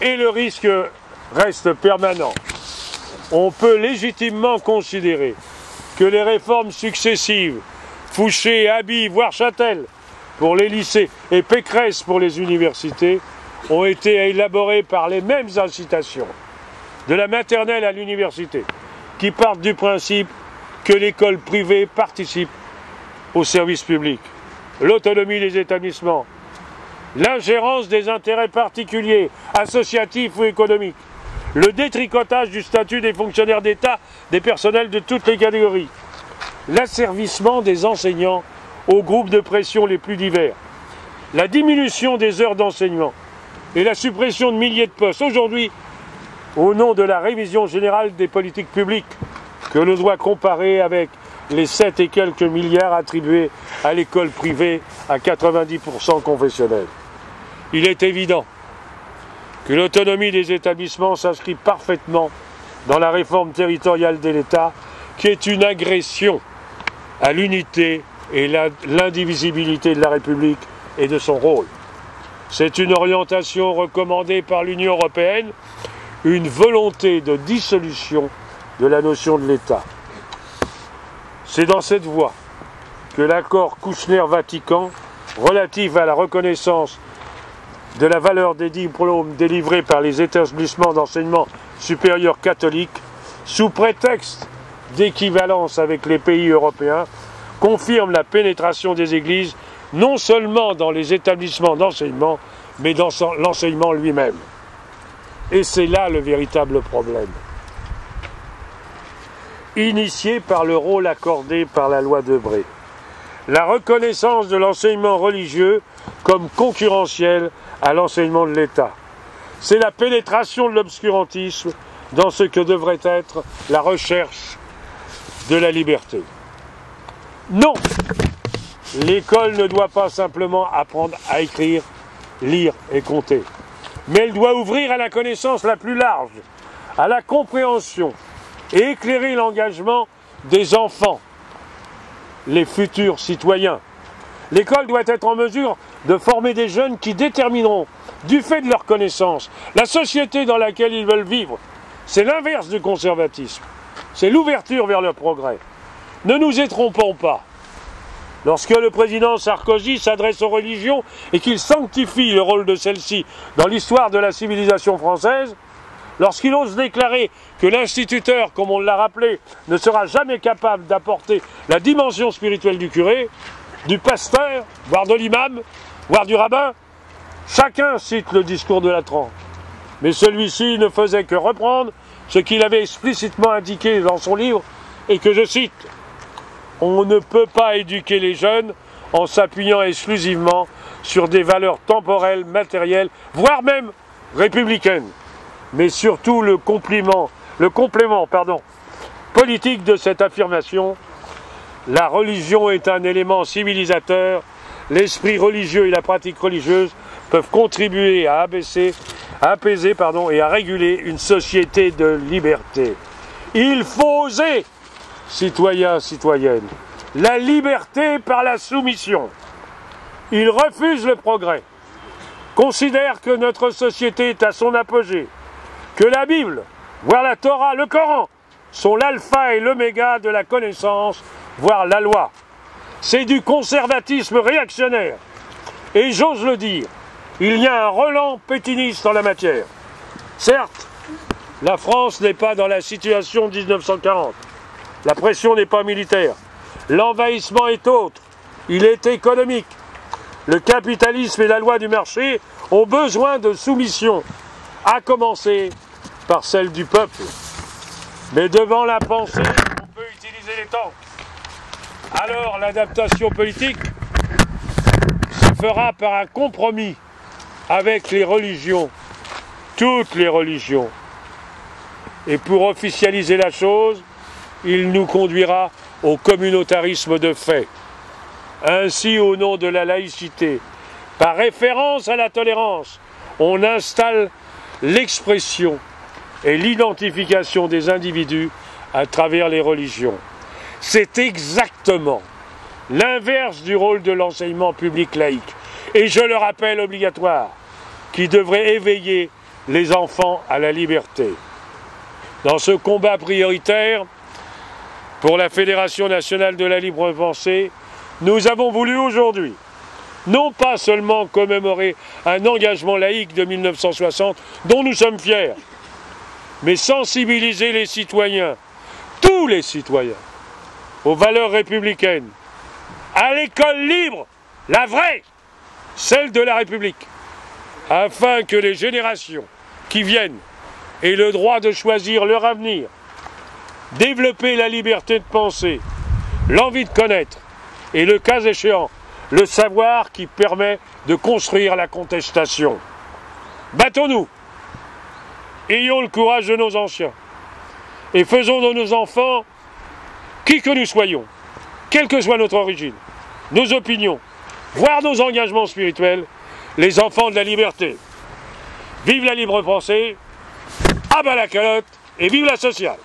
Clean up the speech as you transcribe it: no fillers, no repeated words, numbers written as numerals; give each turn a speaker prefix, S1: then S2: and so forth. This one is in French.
S1: Et le risque reste permanent. On peut légitimement considérer que les réformes successives, Fouché, Abi, voire Châtel pour les lycées et Pécresse pour les universités, ont été élaborées par les mêmes incitations, de la maternelle à l'université, qui partent du principe que l'école privée participe au service public, l'autonomie des établissements, l'ingérence des intérêts particuliers, associatifs ou économiques, le détricotage du statut des fonctionnaires d'État, des personnels de toutes les catégories, l'asservissement des enseignants aux groupes de pression les plus divers, la diminution des heures d'enseignement et la suppression de milliers de postes, aujourd'hui au nom de la révision générale des politiques publiques, que l'on doit comparer avec les 7 et quelques milliards attribués à l'école privée à 90% confessionnelle. Il est évident que l'autonomie des établissements s'inscrit parfaitement dans la réforme territoriale de l'État, qui est une agression à l'unité et l'indivisibilité de la République et de son rôle. C'est une orientation recommandée par l'Union européenne, une volonté de dissolution de la notion de l'État. C'est dans cette voie que l'accord Kouchner-Vatican relatif à la reconnaissance de la valeur des diplômes délivrés par les établissements d'enseignement supérieur catholiques, sous prétexte d'équivalence avec les pays européens, confirme la pénétration des églises non seulement dans les établissements d'enseignement, mais dans l'enseignement lui-même. Et c'est là le véritable problème. Initié par le rôle accordé par la loi Debré, la reconnaissance de l'enseignement religieux comme concurrentiel à l'enseignement de l'État. C'est la pénétration de l'obscurantisme dans ce que devrait être la recherche de la liberté. Non, l'école ne doit pas simplement apprendre à écrire, lire et compter, mais elle doit ouvrir à la connaissance la plus large, à la compréhension et éclairer l'engagement des enfants, les futurs citoyens. L'école doit être en mesure de former des jeunes qui détermineront, du fait de leurs connaissances, la société dans laquelle ils veulent vivre. C'est l'inverse du conservatisme. C'est l'ouverture vers le progrès. Ne nous y trompons pas. Lorsque le président Sarkozy s'adresse aux religions et qu'il sanctifie le rôle de celles-ci dans l'histoire de la civilisation française, lorsqu'il ose déclarer que l'instituteur, comme on l'a rappelé, ne sera jamais capable d'apporter la dimension spirituelle du curé, du pasteur, voire de l'imam, voire du rabbin, chacun cite le discours de Latran. Mais celui-ci ne faisait que reprendre ce qu'il avait explicitement indiqué dans son livre, et que je cite « On ne peut pas éduquer les jeunes en s'appuyant exclusivement sur des valeurs temporelles, matérielles, voire même républicaines. Mais surtout le complément politique de cette affirmation, la religion est un élément civilisateur, l'esprit religieux et la pratique religieuse peuvent contribuer à apaiser et à réguler une société de liberté. Il faut oser, citoyens, citoyennes, la liberté par la soumission. Il refuse le progrès, considère que notre société est à son apogée, que la Bible, voire la Torah, le Coran, sont l'alpha et l'oméga de la connaissance, voire la loi. C'est du conservatisme réactionnaire. Et j'ose le dire, il y a un relent pétiniste en la matière. Certes, la France n'est pas dans la situation de 1940. La pression n'est pas militaire. L'envahissement est autre. Il est économique. Le capitalisme et la loi du marché ont besoin de soumission, à commencer par celle du peuple. Mais devant la pensée, on peut utiliser les tanks. Alors l'adaptation politique se fera par un compromis avec les religions, toutes les religions. Et pour officialiser la chose, il nous conduira au communautarisme de fait. Ainsi, au nom de la laïcité, par référence à la tolérance, on installe l'expression et l'identification des individus à travers les religions. C'est exactement l'inverse du rôle de l'enseignement public laïque. Et je le rappelle obligatoire, qui devrait éveiller les enfants à la liberté. Dans ce combat prioritaire pour la Fédération nationale de la libre pensée, nous avons voulu aujourd'hui non pas seulement commémorer un engagement laïque de 1960 dont nous sommes fiers, mais sensibiliser les citoyens, tous les citoyens, aux valeurs républicaines, à l'école libre, la vraie, celle de la République, afin que les générations qui viennent aient le droit de choisir leur avenir, développer la liberté de penser, l'envie de connaître et le cas échéant, le savoir qui permet de construire la contestation. Battons-nous, ayons le courage de nos anciens et faisons de nos enfants, qui que nous soyons, quelle que soit notre origine, nos opinions, voire nos engagements spirituels, les enfants de la liberté. Vive la libre pensée, à bas la calotte et vive la sociale!